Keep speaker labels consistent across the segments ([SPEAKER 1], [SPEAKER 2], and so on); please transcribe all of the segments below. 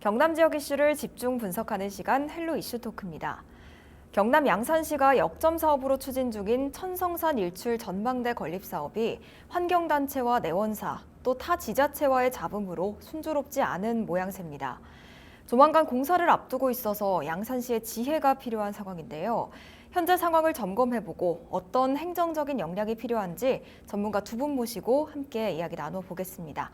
[SPEAKER 1] 경남 지역 이슈를 집중 분석하는 시간 헬로 이슈 토크입니다. 경남 양산시가 역점 사업으로 추진 중인 천성산 일출 전망대 건립 사업이 환경단체와 내원사, 또 타 지자체와의 잡음으로 순조롭지 않은 모양새입니다. 조만간 공사를 앞두고 있어서 양산시의 지혜가 필요한 상황인데요. 현재 상황을 점검해보고 어떤 행정적인 역량이 필요한지 전문가 두 분 모시고 함께 이야기 나눠보겠습니다.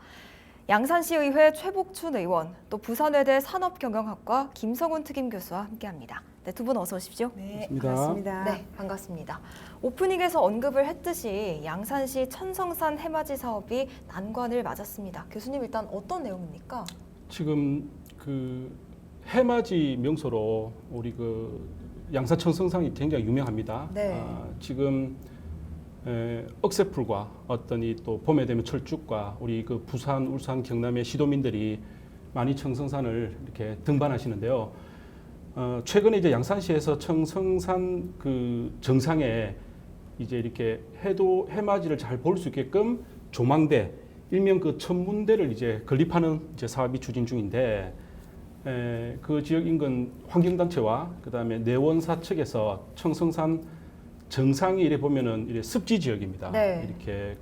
[SPEAKER 1] 양산시의회 최복춘 의원, 또 부산외대 산업경영학과 김성훈 특임교수와 함께합니다. 네, 두 분 어서 오십시오.
[SPEAKER 2] 네,
[SPEAKER 3] 반갑습니다.
[SPEAKER 1] 네, 반갑습니다. 오프닝에서 언급을 했듯이 양산시 천성산 해맞이 사업이 난관을 맞았습니다. 교수님 일단 어떤 내용입니까?
[SPEAKER 3] 지금 해맞이 명소로 우리 양산 천성산이 굉장히 유명합니다.
[SPEAKER 1] 네.
[SPEAKER 3] 지금 억새풀과 어떤 또 봄에 되면 철쭉과 우리 부산, 울산, 경남의 시도민들이 많이 청성산을 이렇게 등반하시는데요. 최근에 이제 양산시에서 청성산 정상에 이제 이렇게 해맞이를 잘 볼 수 있게끔 조망대, 일명 천문대를 이제 건립하는 이제 사업이 추진 중인데, 그 지역 인근 환경단체와 그다음에 내원사 측에서 청성산 정상이 이래 보면은 이래 습지 지역입니다.
[SPEAKER 1] 네.
[SPEAKER 3] 이렇게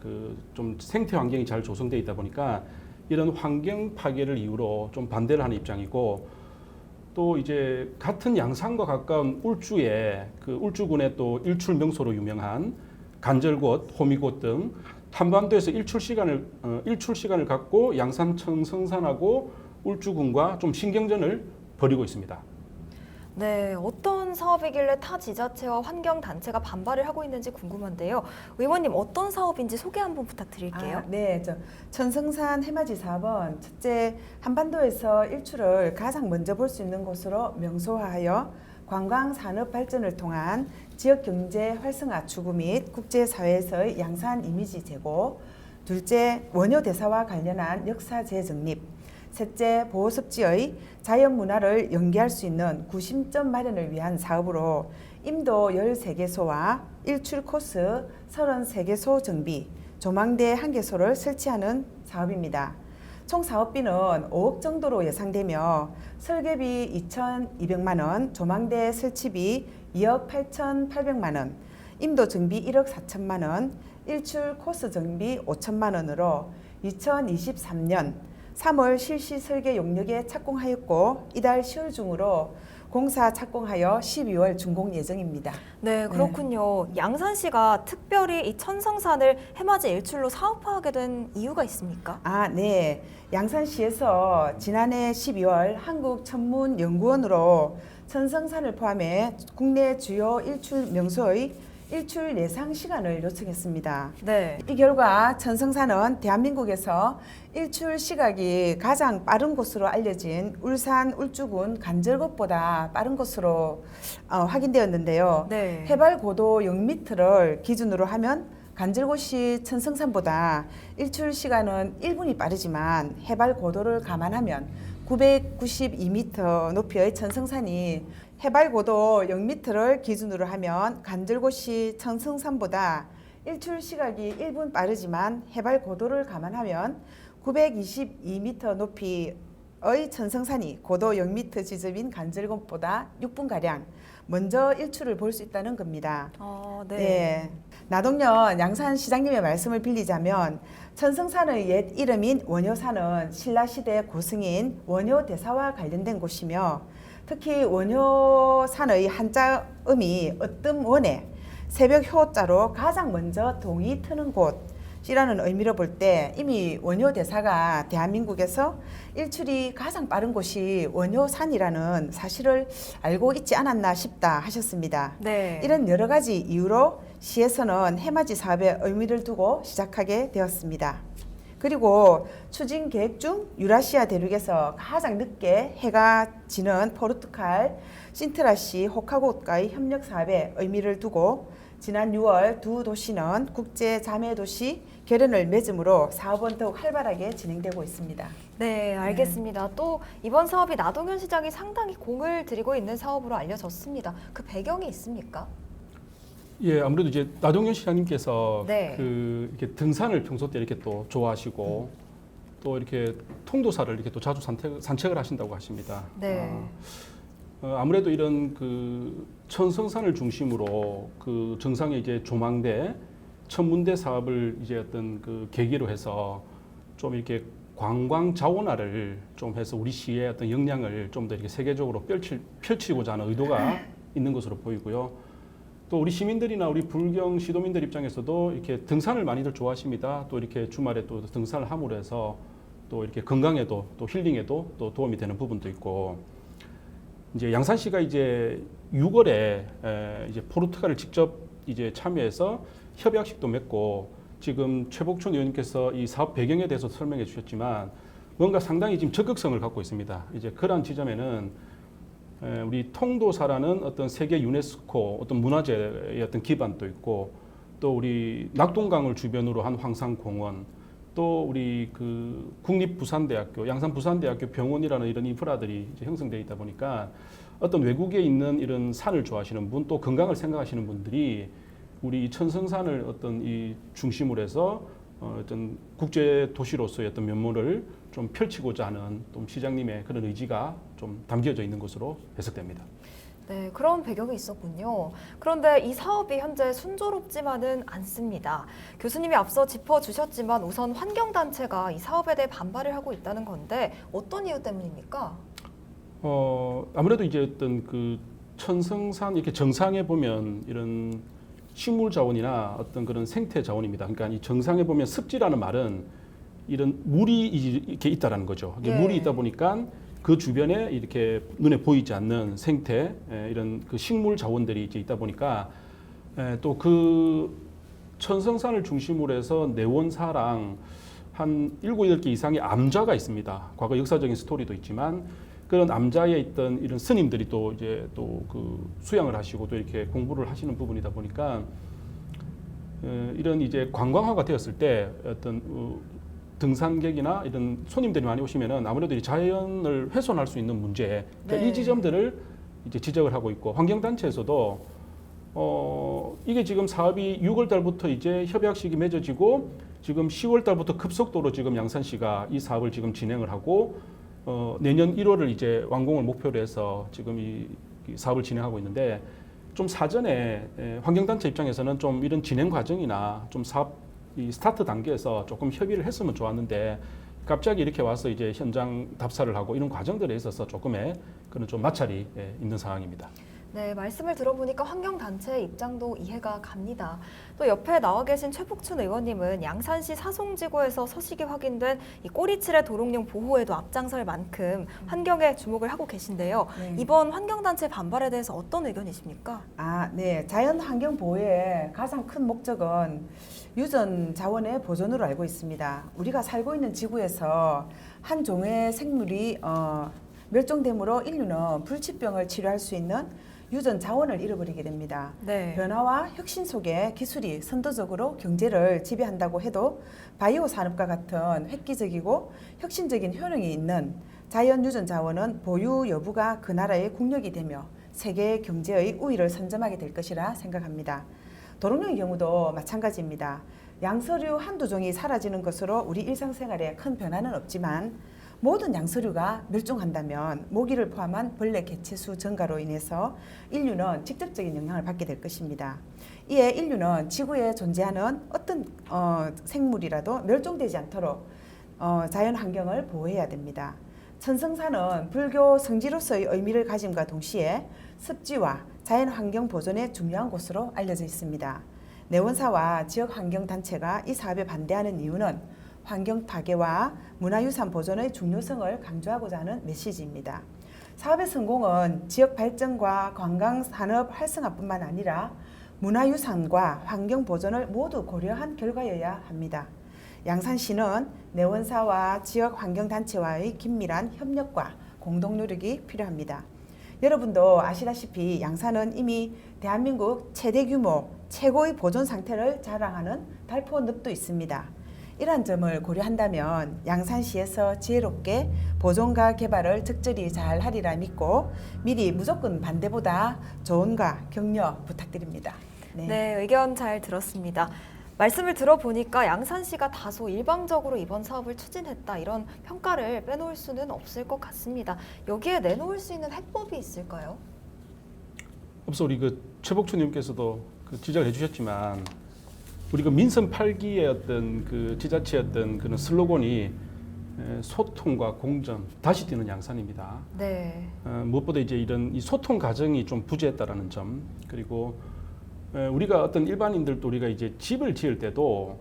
[SPEAKER 3] 좀 생태 환경이 잘 조성되어 있다 보니까 이런 환경 파괴를 이유로 좀 반대를 하는 입장이고, 또 이제 같은 양산과 가까운 울주에 울주군의 또 일출 명소로 유명한 간절곶, 호미곶 등 한반도에서 일출 시간을 갖고 양산 청성산하고 울주군과 좀 신경전을 벌이고 있습니다.
[SPEAKER 1] 네, 어떤 사업이길래 타 지자체와 환경단체가 반발을 하고 있는지 궁금한데요. 의원님 어떤 사업인지 소개 한번 부탁드릴게요.
[SPEAKER 2] 네, 천성산 해맞이 사업은 첫째, 한반도에서 일출을 가장 먼저 볼 수 있는 곳으로 명소화하여 관광 산업 발전을 통한 지역 경제 활성화 추구 및 국제사회에서의 양산 이미지 제고, 둘째, 원효 대사와 관련한 역사 재정립, 셋째, 보호습지의 자연문화를 연계할 수 있는 구심점 마련을 위한 사업으로 임도 13개소와 일출 코스 33개소 정비, 조망대 1개소를 설치하는 사업입니다. 총 사업비는 5억 정도로 예상되며 설계비 2,200만 원, 조망대 설치비 2억 8,800만 원, 임도 정비 1억 4천만 원, 일출 코스 정비 5천만 원으로 2023년 3월 실시 설계 용역에 착공하였고, 이달 10월 중으로 공사 착공하여 12월 준공 예정입니다.
[SPEAKER 1] 네, 그렇군요. 양산시가 특별히 이 천성산을 해맞이 일출로 사업화하게 된 이유가 있습니까?
[SPEAKER 2] 네. 양산시에서 지난해 12월 한국천문연구원으로 천성산을 포함해 국내 주요 일출 명소의 일출 예상 시간을 요청했습니다.
[SPEAKER 1] 네.
[SPEAKER 2] 이 결과 천성산은 대한민국에서 일출 시각이 가장 빠른 곳으로 알려진 울산 울주군 간절곶보다 빠른 것으로 확인되었는데요.
[SPEAKER 1] 네.
[SPEAKER 2] 해발 고도 0m를 기준으로 하면 간절곶이 천성산보다 일출 시간은 1분이 빠르지만 해발 고도를 감안하면 992m 높이의 천성산이 해발 고도 0m를 기준으로 하면 간절곶이 천성산보다 일출 시각이 1분 빠르지만 해발 고도를 감안하면 922m 높이의 천성산이 고도 0m 지점인 간절곶보다 6분가량 먼저 일출을 볼 수 있다는 겁니다.
[SPEAKER 1] 네.
[SPEAKER 2] 나동년 양산시장님의 말씀을 빌리자면 천성산의 옛 이름인 원효산은 신라시대 고승인 원효대사와 관련된 곳이며, 특히 원효산의 한자음이 으뜸원에 새벽 효자로 가장 먼저 동이 트는 곳이라는 의미로 볼 때 이미 원효대사가 대한민국에서 일출이 가장 빠른 곳이 원효산이라는 사실을 알고 있지 않았나 싶다 하셨습니다.
[SPEAKER 1] 네.
[SPEAKER 2] 이런 여러 가지 이유로 시에서는 해맞이 사업에 의미를 두고 시작하게 되었습니다. 그리고 추진 계획 중 유라시아 대륙에서 가장 늦게 해가 지는 포르투갈 신트라시 호카고과의 협력 사업에 의미를 두고 지난 6월 두 도시는 국제 자매 도시 결연을 맺음으로 사업은 더욱 활발하게 진행되고 있습니다.
[SPEAKER 1] 네, 알겠습니다. 또 이번 사업이 나동현 시장이 상당히 공을 들이고 있는 사업으로 알려졌습니다. 그 배경이 있습니까?
[SPEAKER 3] 예, 아무래도 이제 나동현 시장님께서
[SPEAKER 1] 네.
[SPEAKER 3] 이렇게 등산을 평소 때 이렇게 또 좋아하시고 또 이렇게 통도사를 이렇게 또 자주 산책을 하신다고 하십니다.
[SPEAKER 1] 네.
[SPEAKER 3] 아무래도 이런 그 천성산을 중심으로 그 정상에 이제 조망대 천문대 사업을 이제 어떤 그 계기로 해서 좀 이렇게 관광 자원화를 좀 해서 우리 시의 어떤 역량을 좀 더 이렇게 세계적으로 펼치고자 하는 의도가 있는 것으로 보이고요. 또 우리 시민들이나 우리 불경 시도민들 입장에서도 이렇게 등산을 많이들 좋아하십니다. 또 이렇게 주말에 또 등산을 함으로 해서 또 이렇게 건강에도 또 힐링에도 또 도움이 되는 부분도 있고, 이제 양산시가 이제 6월에 이제 포르투갈을 직접 이제 참여해서 협약식도 맺고, 지금 최복춘 의원님께서 이 사업 배경에 대해서 설명해 주셨지만 뭔가 상당히 지금 적극성을 갖고 있습니다. 이제 그러한 지점에는 우리 통도사라는 어떤 세계 유네스코 어떤 문화재의 어떤 기반도 있고, 또 우리 낙동강을 주변으로 한 황산공원, 또 우리 그 국립부산대학교, 양산부산대학교 병원이라는 이런 인프라들이 이제 형성되어 있다 보니까 어떤 외국에 있는 이런 산을 좋아하시는 분, 또 건강을 생각하시는 분들이 우리 이 천성산을 어떤 이 중심으로 해서 어떤 국제 도시로서의 어떤 면모를 좀 펼치고자 하는 좀 시장님의 그런 의지가 좀 담겨져 있는 것으로 해석됩니다.
[SPEAKER 1] 네, 그런 배경이 있었군요. 그런데 이 사업이 현재 순조롭지만은 않습니다. 교수님이 앞서 짚어주셨지만 우선 환경단체가 이 사업에 대해 반발을 하고 있다는 건데 어떤 이유 때문입니까?
[SPEAKER 3] 아무래도 이제 어떤 그 천성산 이렇게 정상에 보면 이런 식물 자원이나 어떤 그런 생태 자원입니다. 그러니까 이 정상에 보면 습지라는 말은 이런 물이 이렇게 있다라는 거죠.
[SPEAKER 1] 네.
[SPEAKER 3] 물이 있다 보니까 그 주변에 이렇게 눈에 보이지 않는 생태 이런 그 식물 자원들이 이제 있다 보니까 또 그 천성산을 중심으로 해서 내원사랑 한 7, 8개 이상의 암자가 있습니다. 과거 역사적인 스토리도 있지만 그런 암자에 있던 이런 스님들이 또 이제 또 그 수양을 하시고 또 이렇게 공부를 하시는 부분이다 보니까 이런 이제 관광화가 되었을 때 어떤 등산객이나 이런 손님들이 많이 오시면은 아무래도 이 자연을 훼손할 수 있는 문제, 그러니까
[SPEAKER 1] 네.
[SPEAKER 3] 이 지점들을 이제 지적을 하고 있고, 환경단체에서도 이게 지금 사업이 6월 달부터 이제 협약식이 맺어지고 지금 10월 달부터 급속도로 지금 양산시가 이 사업을 지금 진행을 하고 내년 1월을 이제 완공을 목표로 해서 지금 이 사업을 진행하고 있는데, 좀 사전에 환경단체 입장에서는 좀 이런 진행 과정이나 좀 사업 이 스타트 단계에서 조금 협의를 했으면 좋았는데 갑자기 이렇게 와서 이제 현장 답사를 하고 이런 과정들에 있어서 조금의 그런 좀 마찰이 있는 상황입니다.
[SPEAKER 1] 네, 말씀을 들어보니까 환경단체의 입장도 이해가 갑니다. 또 옆에 나와 계신 최복춘 의원님은 양산시 사송지구에서 서식이 확인된 이 꼬리칠의 도롱뇽 보호에도 앞장설 만큼 환경에 주목을 하고 계신데요.
[SPEAKER 2] 네.
[SPEAKER 1] 이번 환경단체 반발에 대해서 어떤 의견이십니까?
[SPEAKER 2] 네. 자연 환경 보호의 가장 큰 목적은 유전 자원의 보존으로 알고 있습니다. 우리가 살고 있는 지구에서 한 종의 생물이 멸종됨으로 인류는 불치병을 치료할 수 있는 유전 자원을 잃어버리게 됩니다.
[SPEAKER 1] 네.
[SPEAKER 2] 변화와 혁신 속에 기술이 선도적으로 경제를 지배한다고 해도 바이오 산업과 같은 획기적이고 혁신적인 효능이 있는 자연 유전 자원은 보유 여부가 그 나라의 국력이 되며 세계 경제의 우위를 선점하게 될 것이라 생각합니다. 도롱뇽의 경우도 마찬가지입니다. 양서류 한두 종이 사라지는 것으로 우리 일상생활에 큰 변화는 없지만 모든 양서류가 멸종한다면 모기를 포함한 벌레 개체수 증가로 인해서 인류는 직접적인 영향을 받게 될 것입니다. 이에 인류는 지구에 존재하는 어떤 생물이라도 멸종되지 않도록 자연 환경을 보호해야 됩니다. 천성산은 불교 성지로서의 의미를 가짐과 동시에 습지와 자연 환경 보존에 중요한 곳으로 알려져 있습니다. 내원사와 지역 환경 단체가 이 사업에 반대하는 이유는 환경 파괴와 문화유산 보존의 중요성을 강조하고자 하는 메시지입니다. 사업의 성공은 지역 발전과 관광 산업 활성화뿐만 아니라 문화유산과 환경 보존을 모두 고려한 결과여야 합니다. 양산시는 내원사와 지역 환경 단체와의 긴밀한 협력과 공동 노력이 필요합니다. 여러분도 아시다시피 양산은 이미 대한민국 최대 규모, 최고의 보존 상태를 자랑하는 달포늪도 있습니다. 이러한 점을 고려한다면 양산시에서 지혜롭게 보존과 개발을 적절히 잘 하리라 믿고 미리 무조건 반대보다 조언과 격려 부탁드립니다.
[SPEAKER 1] 네, 의견 잘 들었습니다. 말씀을 들어보니까 양산시가 다소 일방적으로 이번 사업을 추진했다 이런 평가를 빼놓을 수는 없을 것 같습니다. 여기에 내놓을 수 있는 해법이 있을까요?
[SPEAKER 3] 앞서 우리 그 최복주님께서도 그 지적을 해주셨지만 우리 그 민선 8기의 어떤 그 지자체의 어떤 그런 슬로건이 소통과 공정, 다시 뛰는 양산입니다.
[SPEAKER 1] 네.
[SPEAKER 3] 무엇보다 이제 이런 이 소통 과정이 좀 부재했다라는 점, 그리고 우리가 어떤 일반인들도 우리가 이제 집을 지을 때도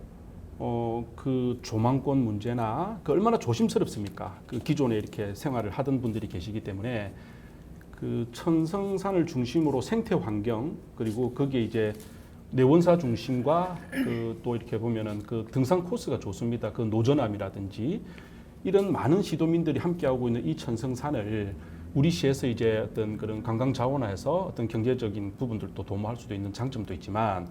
[SPEAKER 3] 그 조망권 문제나 그 얼마나 조심스럽습니까? 그 기존에 이렇게 생활을 하던 분들이 계시기 때문에 그 천성산을 중심으로 생태 환경 그리고 거기에 이제 내원사 중심과 그 또 이렇게 보면은 그 등산 코스가 좋습니다. 그 노전암이라든지 이런 많은 시도민들이 함께하고 있는 이 천성산을 우리 시에서 이제 어떤 그런 관광 자원화해서 어떤 경제적인 부분들도 도모할 수도 있는 장점도 있지만,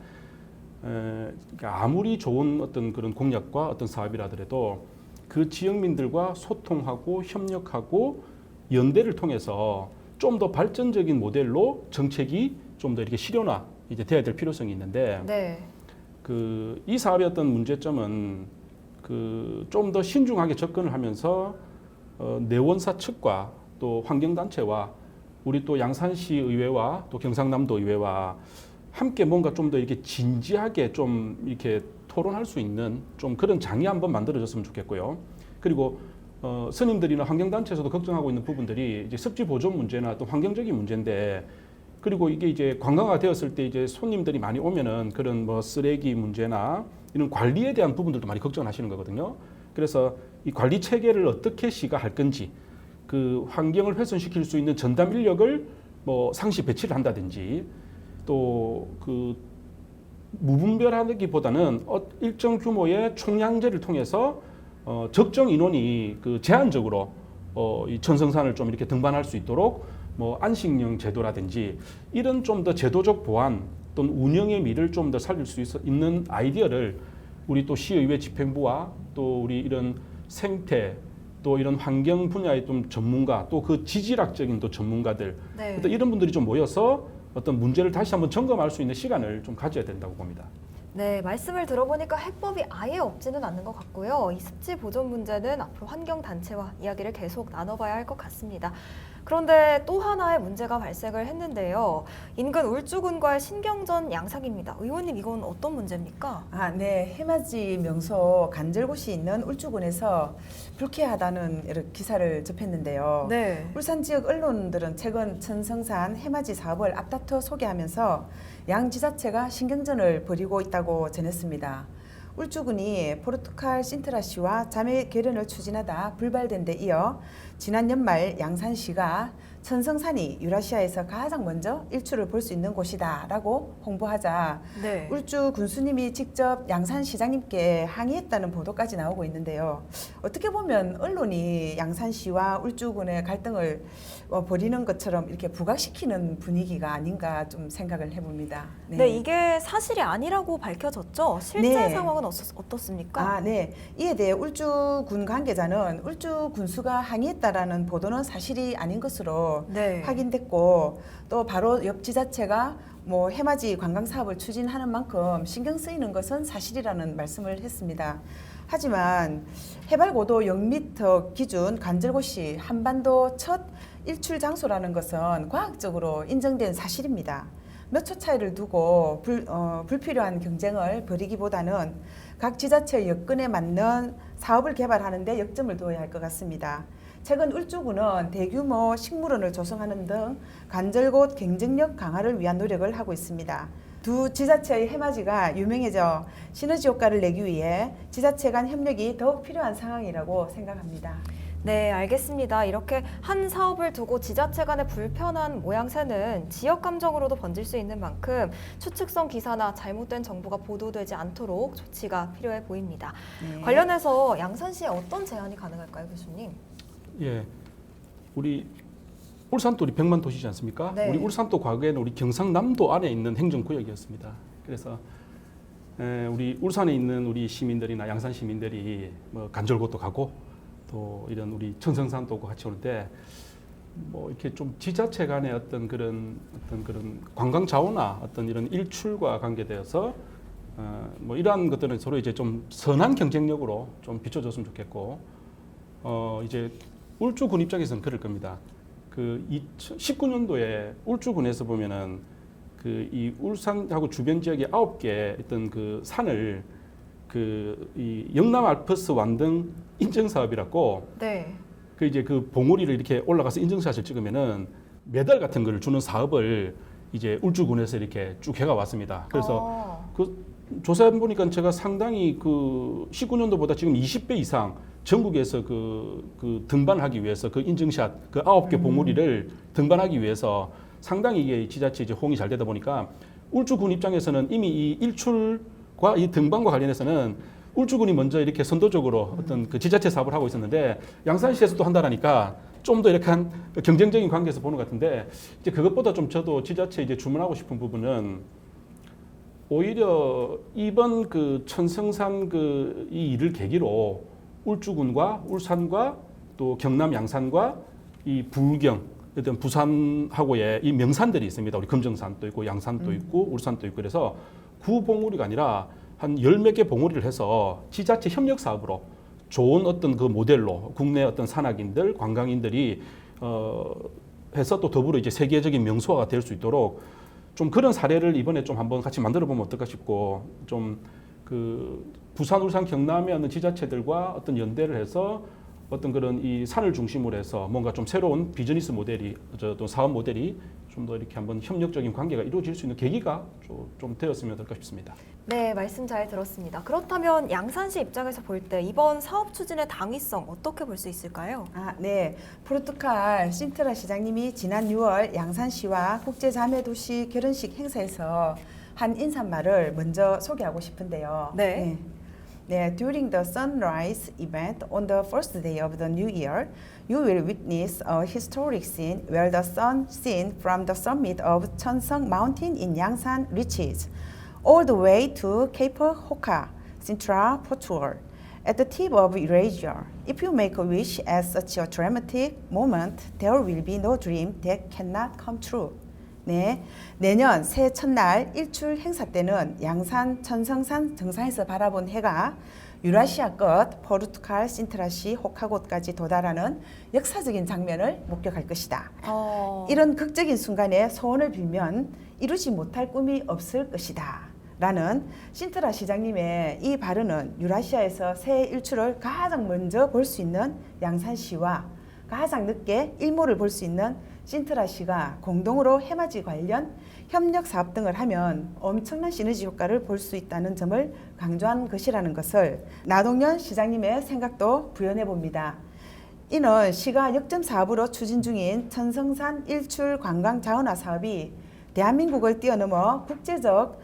[SPEAKER 3] 그러니까 아무리 좋은 어떤 그런 공약과 어떤 사업이라 하더라도 그 지역민들과 소통하고 협력하고 연대를 통해서 좀 더 발전적인 모델로 정책이 좀 더 이렇게 실현화 이제 돼야 될 필요성이 있는데,
[SPEAKER 1] 네.
[SPEAKER 3] 그 이 사업의 어떤 문제점은 그 좀 더 신중하게 접근을 하면서 내원사 측과 또 환경단체와 우리 또 양산시 의회와 또 경상남도 의회와 함께 뭔가 좀 더 이렇게 진지하게 좀 이렇게 토론할 수 있는 좀 그런 장이 한번 만들어졌으면 좋겠고요. 그리고 스님들이나 환경단체에서도 걱정하고 있는 부분들이 이제 습지 보존 문제나 또 환경적인 문제인데, 그리고 이게 이제 관광화 되었을 때 이제 손님들이 많이 오면은 그런 뭐 쓰레기 문제나 이런 관리에 대한 부분들도 많이 걱정하시는 거거든요. 그래서 이 관리 체계를 어떻게 시가 할 건지, 그 환경을 훼손시킬 수 있는 전담 인력을 뭐 상시 배치를 한다든지, 또 그 무분별하기보다는 일정 규모의 총량제를 통해서 적정 인원이 그 제한적으로 이 천성산을 좀 이렇게 등반할 수 있도록 뭐 안식령 제도라든지 이런 좀 더 제도적 보완 또는 운영의 미를 좀 더 살릴 수 있는 아이디어를 우리 또 시의회 집행부와 또 우리 이런 생태 또 이런 환경 분야의 좀 전문가 또 그 지질학적인 또 전문가들
[SPEAKER 1] 네.
[SPEAKER 3] 또 이런 분들이 좀 모여서 어떤 문제를 다시 한번 점검할 수 있는 시간을 좀 가져야 된다고 봅니다.
[SPEAKER 1] 네, 말씀을 들어보니까 해법이 아예 없지는 않는 것 같고요. 이 습지 보존 문제는 앞으로 환경단체와 이야기를 계속 나눠봐야 할 것 같습니다. 그런데 또 하나의 문제가 발생을 했는데요. 인근 울주군과의 신경전 양상입니다. 의원님, 이건 어떤 문제입니까?
[SPEAKER 2] 네. 해맞이 명소 간절곶이 있는 울주군에서 불쾌하다는 이런 기사를 접했는데요.
[SPEAKER 1] 네.
[SPEAKER 2] 울산 지역 언론들은 최근 천성산 해맞이 사업을 앞다퉈 소개하면서 양 지자체가 신경전을 벌이고 있다고 전했습니다. 울주군이 포르투갈 신트라시와 자매 결연을 추진하다 불발된 데 이어 지난 연말 양산시가 천성산이 유라시아에서 가장 먼저 일출을 볼 수 있는 곳이다 라고 홍보하자
[SPEAKER 1] 네.
[SPEAKER 2] 울주 군수님이 직접 양산시장님께 항의했다는 보도까지 나오고 있는데요. 어떻게 보면 언론이 양산시와 울주군의 갈등을 벌이는 것처럼 이렇게 부각시키는 분위기가 아닌가 좀 생각을 해봅니다.
[SPEAKER 1] 네, 이게 사실이 아니라고 밝혀졌죠? 실제
[SPEAKER 2] 네.
[SPEAKER 1] 상황은 어떻습니까?
[SPEAKER 2] 네. 이에 대해 울주군 관계자는 울주 군수가 항의했다라는 보도는 사실이 아닌 것으로
[SPEAKER 1] 네.
[SPEAKER 2] 확인됐고, 또 바로 옆 지자체가 뭐 해맞이 관광 사업을 추진하는 만큼 신경 쓰이는 것은 사실이라는 말씀을 했습니다. 하지만 해발 고도 0m 기준 간절곶이 한반도 첫 일출 장소라는 것은 과학적으로 인정된 사실입니다. 몇 초 차이를 두고 불필요한 경쟁을 벌이기보다는 각 지자체의 여건에 맞는 사업을 개발하는 데 역점을 두어야 할 것 같습니다. 최근 울주군은 대규모 식물원을 조성하는 등 간절곶 경쟁력 강화를 위한 노력을 하고 있습니다. 두 지자체의 해맞이가 유명해져 시너지 효과를 내기 위해 지자체 간 협력이 더욱 필요한 상황이라고 생각합니다.
[SPEAKER 1] 네, 알겠습니다. 이렇게 한 사업을 두고 지자체 간의 불편한 모양새는 지역 감정으로도 번질 수 있는 만큼 추측성 기사나 잘못된 정보가 보도되지 않도록 조치가 필요해 보입니다.
[SPEAKER 2] 네.
[SPEAKER 1] 관련해서 양산시에 어떤 제안이 가능할까요, 교수님?
[SPEAKER 3] 예, 우리 울산도 우리 100만 도시지 않습니까?
[SPEAKER 1] 네.
[SPEAKER 3] 우리 울산도 과거에는 우리 경상남도 안에 있는 행정구역이었습니다. 그래서 우리 울산에 있는 우리 시민들이나 양산 시민들이 뭐 간절곶도 가고 또 이런 우리 천성산도 같이 오는데 뭐 이렇게 좀 지자체 간의 어떤 그런 관광 자원화 어떤 이런 일출과 관계되어서 뭐 이러한 것들은 서로 이제 좀 선한 경쟁력으로 좀 비춰줬으면 좋겠고, 이제 울주군 입장에서는 그럴 겁니다. 그 2019년도에 울주군에서 보면은 그 이 울산하고 주변 지역의 9개 어떤 그 산을 그 이 영남 알프스 완등 인증 사업이라고,
[SPEAKER 1] 네.
[SPEAKER 3] 그 이제 그 봉우리를 이렇게 올라가서 인증샷을 찍으면은 메달 같은 거를 주는 사업을 이제 울주군에서 이렇게 쭉 해가 왔습니다. 그래서 그 조사해 보니까 제가 상당히 그 19년도보다 지금 20배 이상 전국에서 그 등반하기 위해서 그 인증샷 그 9개 봉우리를 등반하기 위해서 상당히 이게 지자체 이제 호응이 잘 되다 보니까 울주군 입장에서는 이미 이 일출과 이 등반과 관련해서는 울주군이 먼저 이렇게 선도적으로 어떤 그 지자체 사업을 하고 있었는데 양산시에서도 한다라니까 좀 더 이렇게 한 경쟁적인 관계에서 보는 것 같은데, 이제 그것보다 좀 저도 지자체 이제 주문하고 싶은 부분은 오히려 이번 그 천성산 그 이 일을 계기로 울주군과 울산과 또 경남 양산과 이 부경 어떤 부산하고의 이 명산들이 있습니다. 우리 금정산도 있고 양산도 있고 울산도 있고, 그래서 구봉우리가 아니라 한 10몇 개 봉우리를 해서 지자체 협력 사업으로 좋은 어떤 그 모델로 국내 어떤 산악인들, 관광인들이 해서 또 더불어 이제 세계적인 명소가 될 수 있도록 좀 그런 사례를 이번에 좀 한번 같이 만들어 보면 어떨까 싶고, 좀 그 부산, 울산, 경남의 어느 지자체들과 어떤 연대를 해서 어떤 그런 이 산을 중심으로 해서 뭔가 좀 새로운 비즈니스 모델이, 또 사업 모델이 좀 더 이렇게 한번 협력적인 관계가 이루어질 수 있는 계기가 좀 되었으면 어떨까 싶습니다.
[SPEAKER 1] 네, 말씀 잘 들었습니다. 그렇다면 양산시 입장에서 볼 때 이번 사업 추진의 당위성 어떻게 볼 수 있을까요?
[SPEAKER 2] 네. 포르투갈 신트라 시장님이 지난 6월 양산시와 국제자매도시 결혼식 행사에서 한 인사말을 먼저 소개하고 싶은데요.
[SPEAKER 1] 네.
[SPEAKER 2] 네, during the sunrise event on the first day of the new year, you will witness a historic scene where the sun seen from the summit of Cheonsung Mountain in Yangsan reaches all the way to Cape Hoka, Sintra, Portugal, at the tip of Eurasia. If you make a wish at such a dramatic moment, there will be no dream that cannot come true. 네, 내년 새해 첫날 일출 행사 때는 양산 천성산 정상에서 바라본 해가 유라시아 끝 포르투갈 신트라시 호카곳까지 도달하는 역사적인 장면을 목격할 것이다. 이런 극적인 순간에 소원을 빌면 이루지 못할 꿈이 없을 것이다. 라는 신트라 시장님의 이 발언은 유라시아에서 새해 일출을 가장 먼저 볼 수 있는 양산시와 가장 늦게 일몰을 볼 수 있는 신트라시가 공동으로 해맞이 관련 협력 사업 등을 하면 엄청난 시너지 효과를 볼 수 있다는 점을 강조한 것이라는 것을 나동연 시장님의 생각도 부연해 봅니다. 이는 시가 역점 사업으로 추진 중인 천성산 일출 관광 자원화 사업이 대한민국을 뛰어넘어 국제적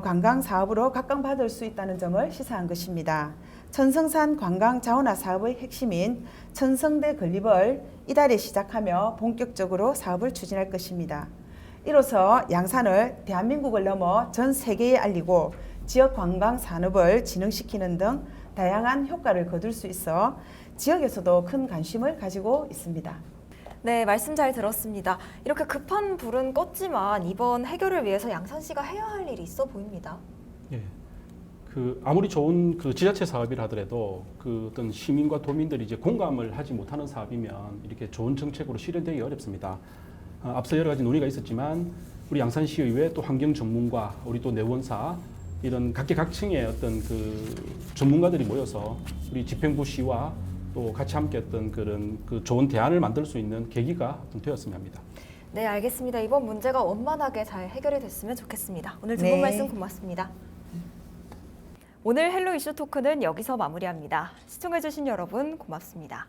[SPEAKER 2] 관광 사업으로 각광받을 수 있다는 점을 시사한 것입니다. 천성산 관광 자원화 사업의 핵심인 천성대 건립을 이달에 시작하며 본격적으로 사업을 추진할 것입니다. 이로써 양산을 대한민국을 넘어 전 세계에 알리고 지역 관광 산업을 진흥시키는 등 다양한 효과를 거둘 수 있어 지역에서도 큰 관심을 가지고 있습니다.
[SPEAKER 1] 네, 말씀 잘 들었습니다. 이렇게 급한 불은 껐지만 이번 해결을 위해서 양산시가 해야 할 일이 있어 보입니다.
[SPEAKER 3] 예. 그 아무리 좋은 그 지자체 사업이라 하더라도 그 어떤 시민과 도민들이 이제 공감을 하지 못하는 사업이면 이렇게 좋은 정책으로 실현되기 어렵습니다. 앞서 여러 가지 논의가 있었지만 우리 양산시의회 또 환경 전문가, 우리 또 내원사 이런 각계각층의 어떤 그 전문가들이 모여서 우리 집행부시와 또 같이 함께 했던 그런 그 좋은 대안을 만들 수 있는 계기가 좀 되었으면 합니다.
[SPEAKER 1] 네, 알겠습니다. 이번 문제가 원만하게 잘 해결이 됐으면 좋겠습니다. 오늘 두 분
[SPEAKER 2] 네.
[SPEAKER 1] 말씀 고맙습니다. 오늘 헬로 이슈 토크는 여기서 마무리합니다. 시청해주신 여러분 고맙습니다.